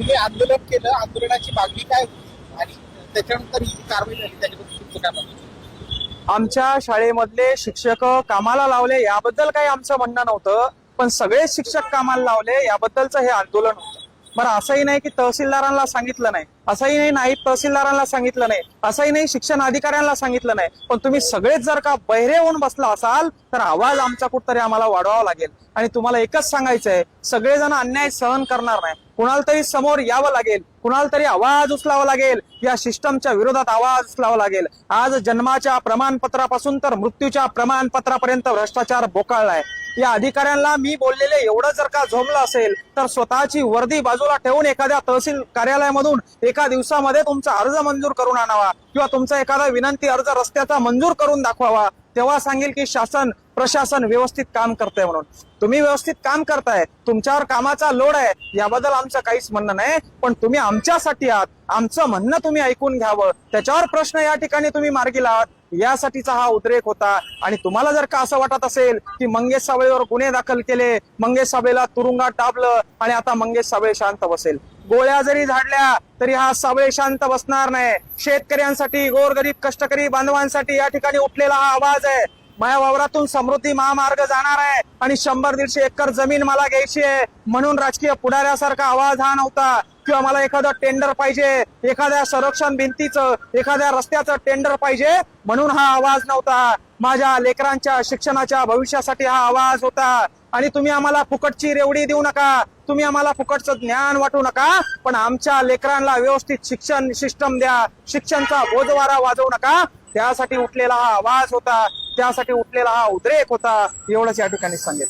तुम्ही आंदोलन केलं, आंदोलनाची मागणी काय होती आणि त्याच्यानंतर ही कारवाई झाली त्याच्याबद्दल तुमचं काय म्हणणं? आमच्या शाळेमधले शिक्षक कामाला लावले याबद्दल काही आमचं म्हणणं नव्हतं, पण सगळे शिक्षक कामाला लावले याबद्दलचं हे आंदोलन होतं. बरं, असंही नाही की तहसीलदारांना सांगितलं नाही, असंही नाही तहसीलदारांना सांगितलं नाही, असंही नाही शिक्षण अधिकाऱ्यांना सांगितलं नाही, पण तुम्ही सगळेच जर का बहिरे होऊन बसला असाल तर आवाज आमचा कुठतरी आम्हाला वाढवावा लागेल. आणि तुम्हाला एकच सांगायचंय, सगळेजण अन्याय सहन करणार नाही, कुणाला तरी समोर यावं लागेल, कुणाला तरी आवाज उचलावा लागेल, या सिस्टमच्या विरोधात आवाज उचलावा लागेल. आज जन्माच्या प्रमाणपत्रापासून तर मृत्यूच्या प्रमाणपत्रापर्यंत भ्रष्टाचार बोकाळलाय. या अधिकाऱ्यांना मी बोललेले एवढं जर का झोंबलं असेल तर स्वतःची वर्दी बाजूला ठेवून एखाद्या तहसील कार्यालयामधून एका दिवसामध्ये तुमचा अर्ज मंजूर करून आणावा किंवा तुमचा एखादा विनंती अर्ज रस्त्याचा मंजूर करून दाखवावा. तेव्हा सांगेल की शासन प्रशासन व्यवस्थित काम करतंय म्हणून. तुम्ही व्यवस्थित काम करताय, तुमच्यावर कामाचा लोड आहे, याबद्दल आमचं काहीच म्हणणं नाही, पण तुम्ही आमच्यासाठी आहात, आमचं म्हणणं तुम्ही ऐकून घ्यावं, त्याच्यावर प्रश्न या ठिकाणी तुम्ही मार्गी लावाल, यासाठीचा हा उद्रेक होता. आणि तुम्हाला जर का असं वाटत असेल की मंगेश साबळेवर गुन्हे दाखल केले, मंगेश साबळेला तुरुंगात टाकलं आणि आता मंगेश साबळे शांत बसेल, गोळ्या जरी झाडल्या तरी हा साबळे शांत बसणार नाही. शेतकऱ्यांसाठी, गोरगरीब कष्टकरी बांधवांसाठी या ठिकाणी उठलेला हा आवाज आहे. माझ्या वावरातून समृद्धी महामार्ग जाणार आहे आणि 100-150 एकर जमीन मला घ्यायची आहे म्हणून राजकीय पुढाऱ्यासारखा आवाज हा नव्हता. किंवा मला एखादं टेंडर पाहिजे, एखाद्या संरक्षण भिंतीचं, एखाद्या रस्त्याचं टेंडर पाहिजे म्हणून हा आवाज नव्हता. माझ्या लेकरांच्या शिक्षणाच्या भविष्यासाठी हा आवाज होता. आणि तुम्ही आम्हाला फुकटची रेवडी देऊ नका, तुम्ही आम्हाला फुकटचं ज्ञान वाटू नका, पण आमच्या लेकरांना व्यवस्थित शिक्षण सिस्टम द्या, शिक्षणचा बोजवारा वाजवू नका. त्यासाठी उठलेला हा आवाज होता, त्यासाठी उठलेला हा उद्रेक होता, एवढंच या ठिकाणी सांगेल.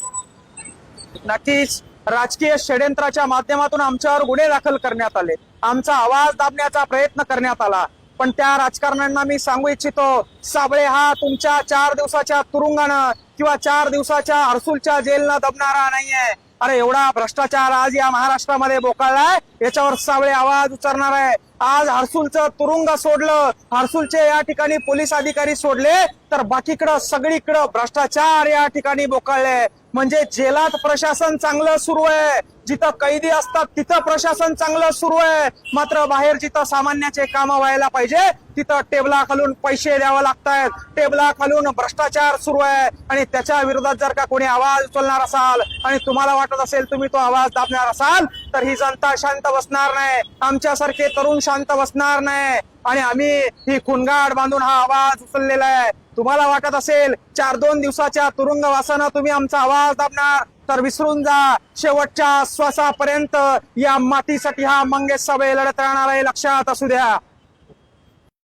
नक्कीच राजकीय षड्यंत्राच्या माध्यमातून आमच्यावर गुन्हे दाखल करण्यात आले, आमचा आवाज दाबण्याचा प्रयत्न करण्यात आला, पण त्या राजकारण्यांना मी सांगू इच्छितो, साबळे हा तुमच्या 4 दिवसाच्या तुरुंगानं किंवा 4 दिवसाच्या हर्सुलच्या जेलनं दबणारा नाहीये. अरे एवढा भ्रष्टाचार आज या महाराष्ट्रामध्ये बोकाळलाय, याच्यावर साबळे आवाज उचलणार आहे. आज हर्सुलचं तुरुंग सोडलं, हर्सुलचे या ठिकाणी पोलीस अधिकारी सोडले, तर बाकीकडं सगळीकडं भ्रष्टाचार या ठिकाणी बोकाळले. म्हणजे जेलात प्रशासन चांगलं सुरू आहे, जिथं कैदी असतात तिथं प्रशासन चांगलं सुरू आहे, मात्र बाहेर जिथं सामान्याचे काम व्हायला पाहिजे तिथं टेबलाखालून पैसे द्यावं लागतायत, टेबलाखालून भ्रष्टाचार सुरू आहे. आणि त्याच्या विरोधात जर का कोणी आवाज उचलणार असाल आणि तुम्हाला वाटत असेल तुम्ही तो आवाज दाबणार असाल तर ही जनता शांत बसणार नाही, आमच्यासारखे तरुण शांत बसणार नाही. आणि आम्ही ही खुणगाड बांधून हा आवाज उचललेला आहे. तुम्हाला वाटत असेल 4-2 दिवसाच्या तुरुंगवासानं तुम्ही आमचा आवाज दाबणार तर विसरून जा, शेवटच्या श्वासापर्यंत या मातीसाठी हा मंगेश साबळे लढत राहणार आहे, लक्षात असू द्या.